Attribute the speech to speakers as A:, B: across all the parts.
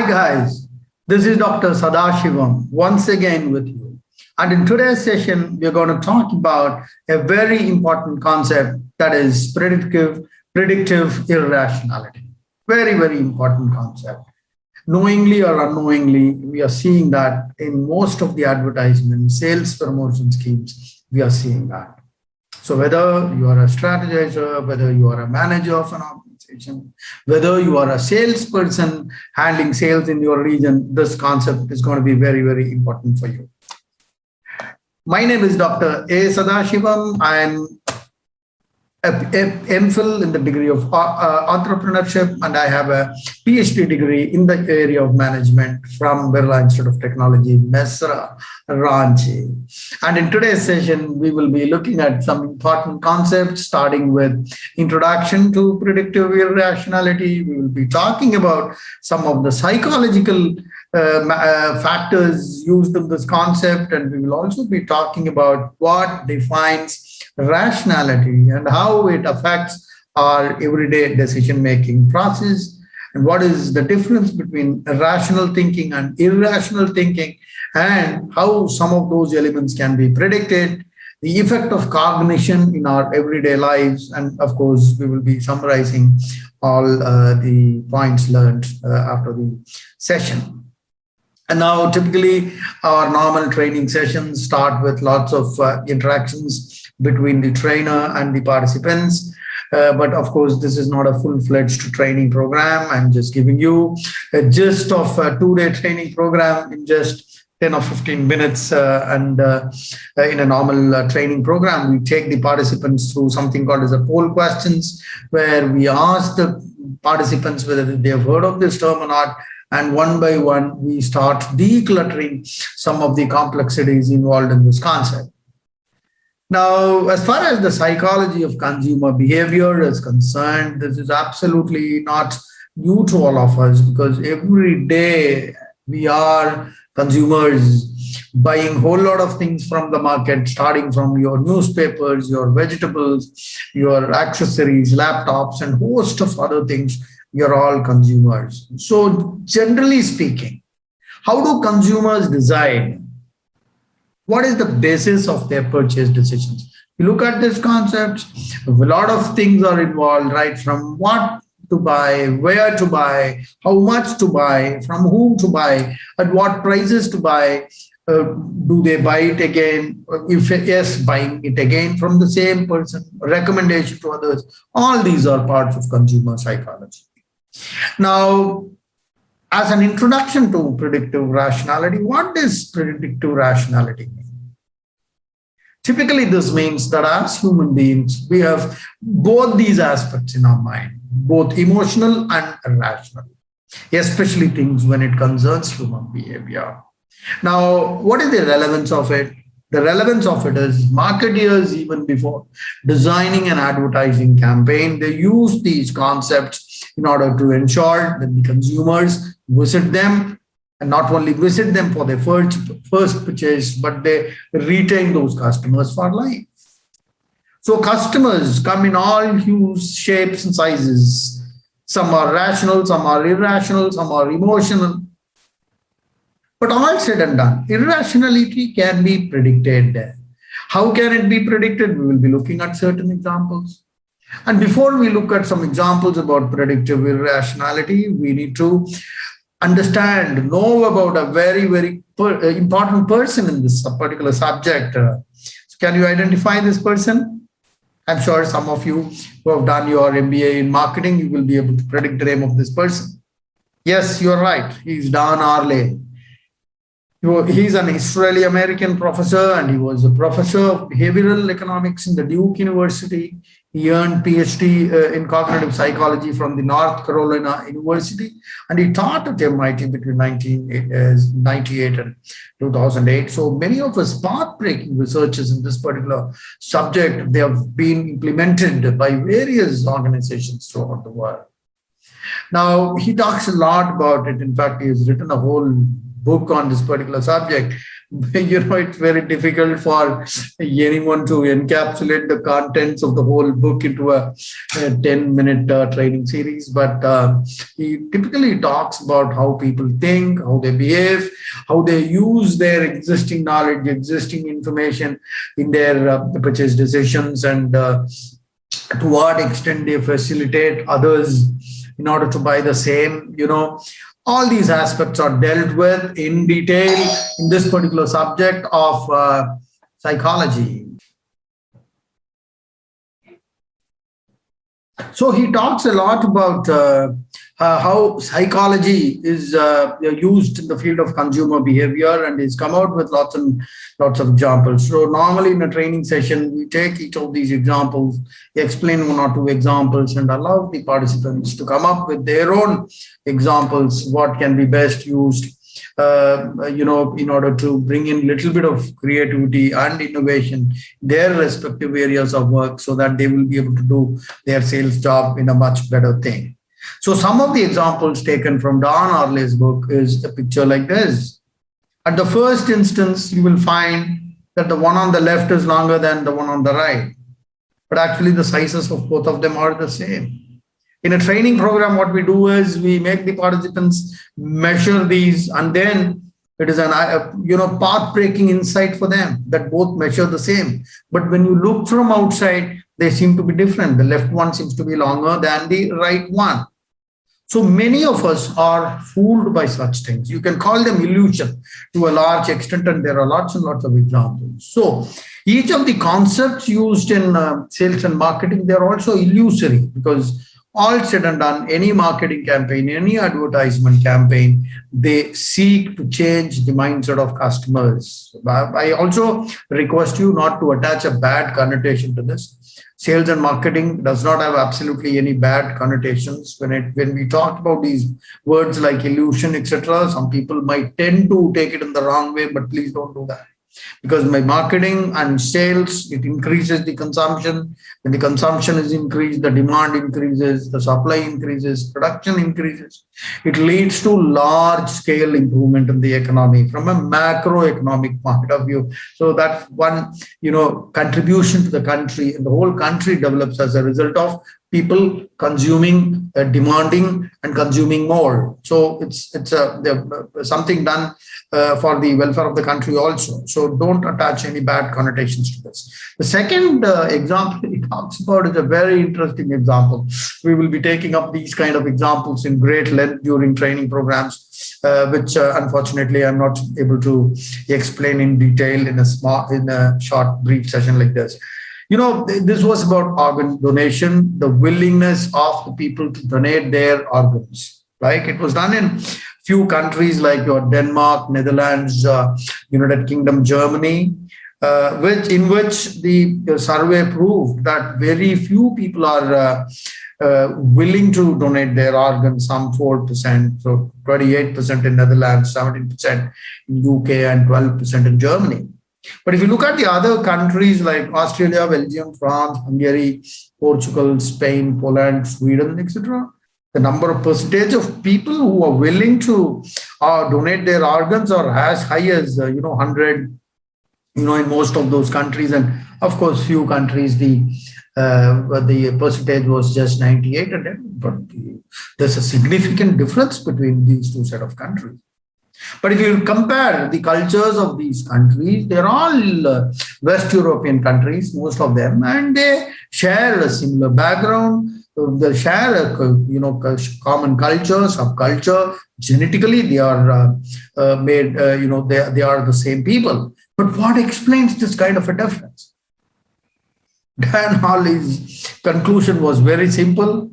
A: Hi guys, this is Dr. Sadasivam once again with you. And in today's session, we're going to talk about a very important concept that is predictive irrationality. Very, very important concept. Knowingly or unknowingly, we are seeing that in most of the advertisements, sales promotion schemes, we are seeing that. So whether you are a strategizer, whether you are a manager of an organization, whether you are a salesperson handling sales in your region, this concept is going to be very, very important for you. My name is Dr. A. Sadasivam. I'm MPhil in the degree of entrepreneurship, and I have a PhD degree in the area of management from Birla Institute of Technology, Mesra, Ranchi. And in today's session, we will be looking at some important concepts, starting with introduction to predictive irrationality. We will be talking about some of the psychological factors used in this concept, and we will also be talking about what defines rationality and how it affects our everyday decision-making process, and what is the difference between rational thinking and irrational thinking, and how some of those elements can be predicted, the effect of cognition in our everyday lives, and of course, we will be summarizing all the points learned after the session. And now, typically, our normal training sessions start with lots of interactions between the trainer and the participants. But of course, this is not a full-fledged training program. I'm just giving you a gist of a two-day training program in just 10 or 15 minutes. And in a normal training program, we take the participants through something called as a poll questions, where we ask the participants whether they have heard of this term or not. And one by one, we start decluttering some of the complexities involved in this concept. Now, as far as the psychology of consumer behavior is concerned, this is absolutely not new to all of us, because every day we are consumers buying a whole lot of things from the market, starting from your newspapers, your vegetables, your accessories, laptops, and a host of other things. You're all consumers. So generally speaking, how do consumers decide? What is the basis of their purchase decisions? You look at this concept, a lot of things are involved, right? From what to buy, where to buy, how much to buy, from whom to buy, at what prices to buy. Do they buy it again? If yes, buying it again from the same person, recommendation to others. All these are parts of consumer psychology. Now, as an introduction to predictive rationality, what does predictive rationality mean? Typically, this means that as human beings, we have both these aspects in our mind, both emotional and rational, especially things when it concerns human behavior. Now, what is the relevance of it? The relevance of it is marketers, even before designing an advertising campaign, they use these concepts in order to ensure that the consumers visit them, and not only visit them for their first purchase, but they retain those customers for life. So customers come in all hues, shapes, and sizes. Some are rational, some are irrational, some are emotional. But all said and done, irrationality can be predicted. How can it be predicted? We will be looking at certain examples. And before we look at some examples about predictive irrationality, we need to know about a very, very important person in this particular subject. So can you identify this person? I'm sure some of you who have done your MBA in marketing, you will be able to predict the name of this person. Yes, you're right. He's Don Arley. He's an Israeli-American professor, and he was a professor of behavioral economics in the Duke University. He earned PhD in cognitive psychology from the North Carolina University, and he taught at MIT between 1998 and 2008. So many of us path-breaking researchers in this particular subject, they have been implemented by various organizations throughout the world. Now, he talks a lot about it. In fact, he has written a whole book on this particular subject, It's very difficult for anyone to encapsulate the contents of the whole book into a 10-minute training series. But he typically talks about how people think, how they behave, how they use their existing knowledge, existing information in their purchase decisions, and to what extent they facilitate others in order to buy the same. All these aspects are dealt with in detail in this particular subject of psychology. So he talks a lot about how psychology is used in the field of consumer behavior, and he's come out with lots and lots of examples. So normally in a training session, we take each of these examples, explain one or two examples, and allow the participants to come up with their own examples, what can be best used in order to bring in a little bit of creativity and innovation in their respective areas of work, so that they will be able to do their sales job in a much better thing. So some of the examples taken from Don Arley's book is a picture like this. At the first instance, you will find that the one on the left is longer than the one on the right, but actually the sizes of both of them are the same. In a training program, what we do is we make the participants measure these, and then it is an path-breaking insight for them that both measure the same. But when you look from outside, they seem to be different. The left one seems to be longer than the right one. So many of us are fooled by such things. You can call them illusion to a large extent, and there are lots and lots of examples. So each of the concepts used in sales and marketing, they're also illusory, because all said and done, any marketing campaign, any advertisement campaign, they seek to change the mindset of customers. I also request you not to attach a bad connotation to this. Sales and marketing does not have absolutely any bad connotations. When we talk about these words like illusion, etc., some people might tend to take it in the wrong way, but please don't do that. Because by marketing and sales, it increases the consumption. When the consumption is increased, the demand increases, the supply increases, production increases. It leads to large-scale improvement in the economy from a macroeconomic point of view. So that's one, contribution to the country, and the whole country develops as a result of people consuming, demanding, and consuming more. So it's something done for the welfare of the country also. So don't attach any bad connotations to this. The second example he talks about is a very interesting example. We will be taking up these kind of examples in great length during training programs, which unfortunately I'm not able to explain in detail in a short, brief session like this. This was about organ donation, the willingness of the people to donate their organs. Like it was done in few countries like Denmark, Netherlands, United Kingdom, Germany, in which the survey proved that very few people are willing to donate their organs, some 4%, so 28% in Netherlands, 17% in UK, and 12% in Germany. But if you look at the other countries like Australia, Belgium, France, Hungary, Portugal, Spain, Poland, Sweden, etc., the percentage of people who are willing to donate their organs are as high as 100, in most of those countries, and of course, few countries the percentage was just 98, but there's a significant difference between these two set of countries. But if you compare the cultures of these countries, they're all West European countries, most of them, and they share a similar background. They share a common culture, subculture. Genetically, they are made. They are the same people. But what explains this kind of a difference? Dan Harley's conclusion was very simple.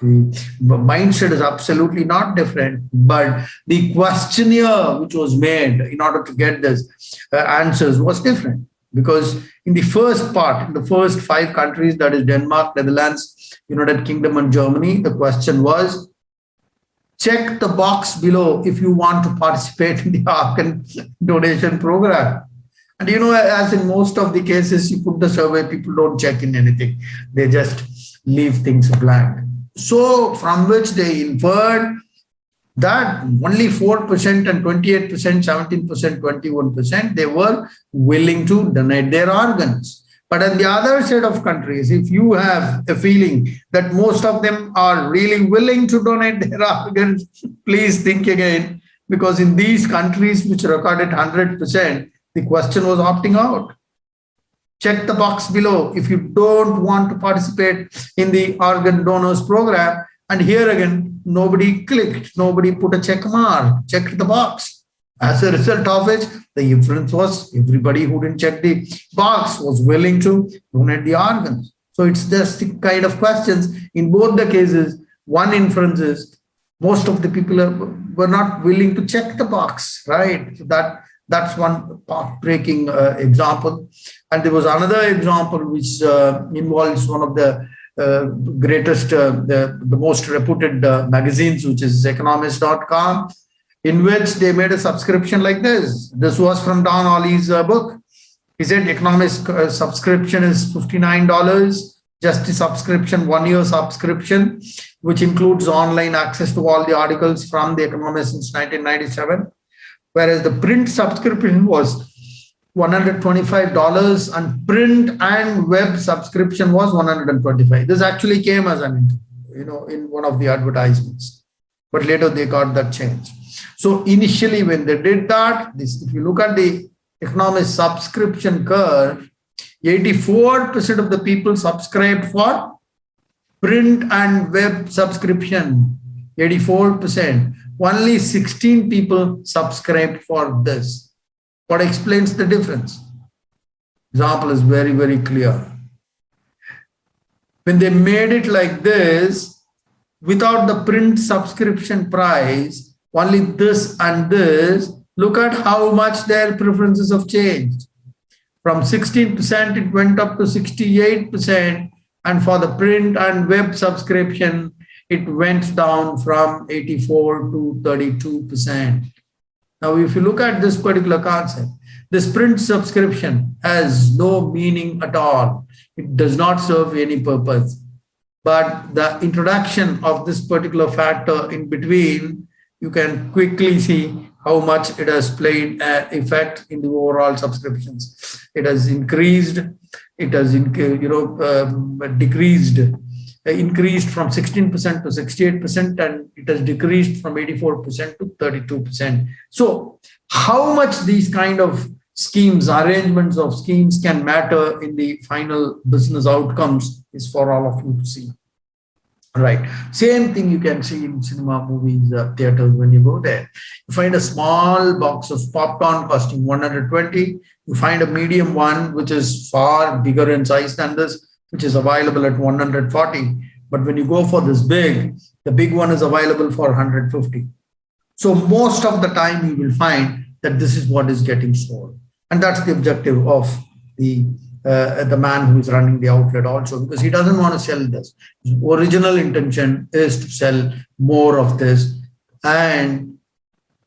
A: The mindset is absolutely not different, but the questionnaire which was made in order to get this answers was different. Because in the first part, in the first 5 countries, that is Denmark, Netherlands, United Kingdom, and Germany, the question was, check the box below if you want to participate in the organ donation program. And as in most of the cases, you put the survey, people don't check in anything. They just leave things blank. So from which they inferred that only 4% and 28%, 17%, 21%, they were willing to donate their organs. But on the other side of countries, if you have a feeling that most of them are really willing to donate their organs, please think again, because in these countries which recorded 100%, the question was opting out. Check the box below if you don't want to participate in the organ donors program. And here again, nobody clicked, nobody put a check mark, checked the box. As a result of which, the inference was everybody who didn't check the box was willing to donate the organs. So it's just the kind of questions. In both the cases, one inference is most of the people were not willing to check the box, right? So that's one breaking example. And there was another example which involves one of the greatest, the most reputed magazines, which is economist.com, in which they made a subscription like this. This was from Don Ollie's book. He said Economist subscription is $59, just the subscription, 1 year subscription, which includes online access to all the articles from the Economist since 1997. Whereas the print subscription was $125 and print and web subscription was $125. This actually came as an, in one of the advertisements, but later they got that change. So initially when they did that, if you look at the Economist subscription curve, 84% of the people subscribed for print and web subscription, 84%. Only 16 people subscribed for this. What explains the difference? Example is very, very clear. When they made it like this, without the print subscription price, only this and this, look at how much their preferences have changed. From 16%, it went up to 68%. And for the print and web subscription, it went down from 84 to 32%. Now, if you look at this particular concept, this print subscription has no meaning at all. It does not serve any purpose. But the introduction of this particular factor in between, you can quickly see how much it has played an effect in the overall subscriptions. It has increased, it has decreased, increased from 16% to 68%, and it has decreased from 84% to 32%. So how much these kind of schemes, arrangements of schemes can matter in the final business outcomes is for all of you to see. Right. Same thing you can see in cinema, movies, theaters when you go there. You find a small box of popcorn costing 120. You find a medium one, which is far bigger in size than this, which is available at 140. But when you go for this big, the big one is available for 150. So most of the time you will find that this is what is getting sold. And that's the objective of the man who is running the outlet also, because he doesn't want to sell this. His original intention is to sell more of this, and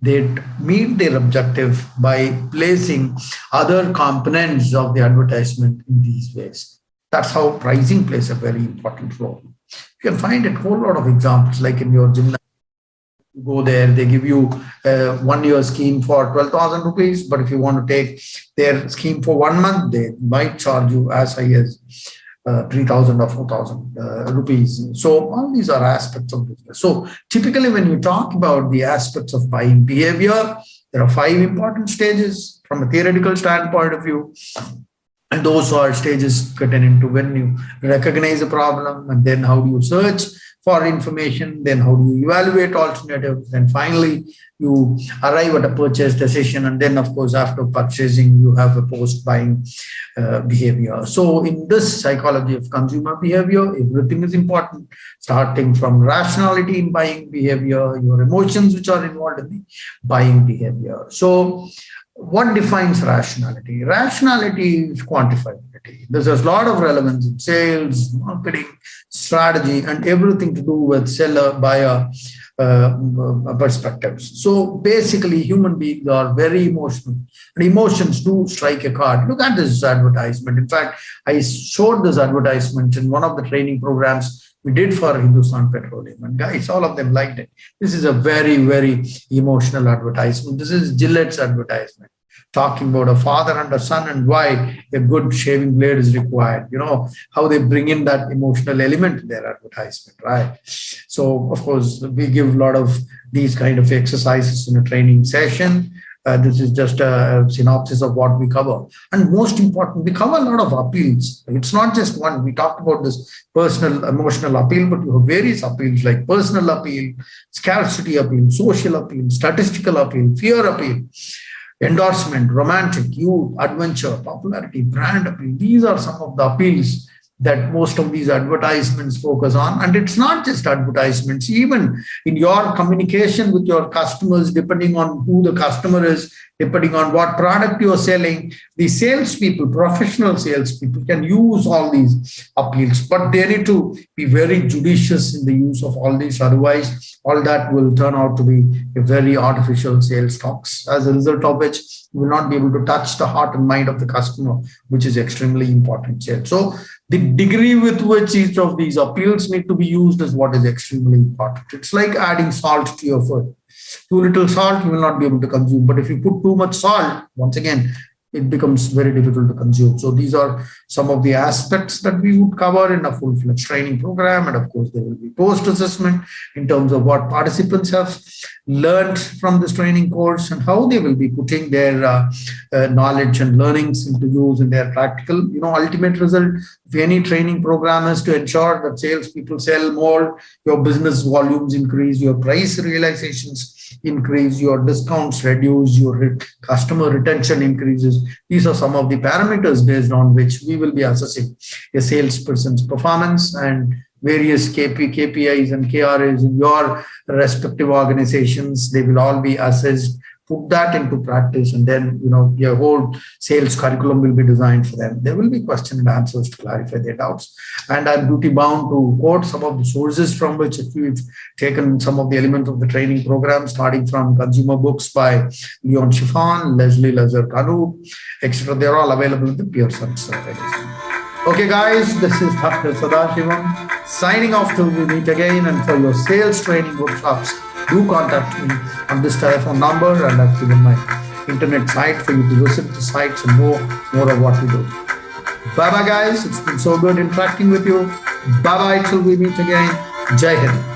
A: they meet their objective by placing other components of the advertisement in these ways. That's how pricing plays a very important role. You can find a whole lot of examples, like in your gymnasium. You go there, they give you a 1 year scheme for 12,000 rupees. But if you want to take their scheme for 1 month, they might charge you as high as 3,000 or 4,000 rupees. So all these are aspects of business. So typically when you talk about the aspects of buying behavior, there are 5 important stages from a theoretical standpoint of view. And those are stages pertaining to when you recognize a problem, and then how do you search for information, then how do you evaluate alternatives, then finally you arrive at a purchase decision, and then of course after purchasing you have a post-buying behavior. So in this psychology of consumer behavior, everything is important, starting from rationality in buying behavior, your emotions which are involved in the buying behavior. So what defines rationality? Rationality is quantifiability. There's a lot of relevance in sales, marketing, strategy, and everything to do with seller-buyer perspectives. So basically, human beings are very emotional, and emotions do strike a chord. Look at this advertisement. In fact, I showed this advertisement in one of the training programs We did for Hindustan Petroleum, and guys, all of them liked it. This is a very, very emotional advertisement. This is Gillette's advertisement, talking about a father and a son and why a good shaving blade is required. You know, how they bring in that emotional element in their advertisement, right? So, of course, we give a lot of these kind of exercises in a training session. This is just a synopsis of what we cover. And most important, we cover a lot of appeals. It's not just one. We talked about this personal, emotional appeal, but you have various appeals like personal appeal, scarcity appeal, social appeal, statistical appeal, fear appeal, endorsement, romantic, youth, adventure, popularity, brand appeal. These are some of the appeals that most of these advertisements focus on. And it's not just advertisements, even in your communication with your customers, depending on who the customer is, depending on what product you're selling, the salespeople, professional salespeople can use all these appeals, but they need to be very judicious in the use of all these. Otherwise, all that will turn out to be a very artificial sales talks, as a result of which you will not be able to touch the heart and mind of the customer, which is extremely important. So the degree with which each of these appeals need to be used is what is extremely important. It's like adding salt to your food. Too little salt, you will not be able to consume. But if you put too much salt, once again, it becomes very difficult to consume. So these are some of the aspects that we would cover in a full-fledged training program. And of course, there will be post-assessment in terms of what participants have learned from this training course and how they will be putting their knowledge and learnings into use in their practical, ultimate result of any training program is to ensure that salespeople sell more, your business volumes increase, your price realizations increase, your discounts reduce, your customer retention increases. These are some of the parameters based on which we will be assessing a salesperson's performance, and various KPIs and KRAs in your respective organizations. They will all be assessed. Put that into practice, and then your whole sales curriculum will be designed for them. There will be question and answers to clarify their doubts. And I'm duty bound to quote some of the sources from which we've taken some of the elements of the training program, starting from Consumer Books by Leon Chiffon, Leslie Lazar-Kanu, etc. They're all available in the Pearson survey. Okay, guys, this is Dr. Sadasivam signing off till we meet again. And for your sales training workshops, do contact me on this telephone number, and I've given my internet site for you to visit the sites and know more of what we do. Bye-bye, guys. It's been so good interacting with you. Bye-bye till we meet again. Jai Hind.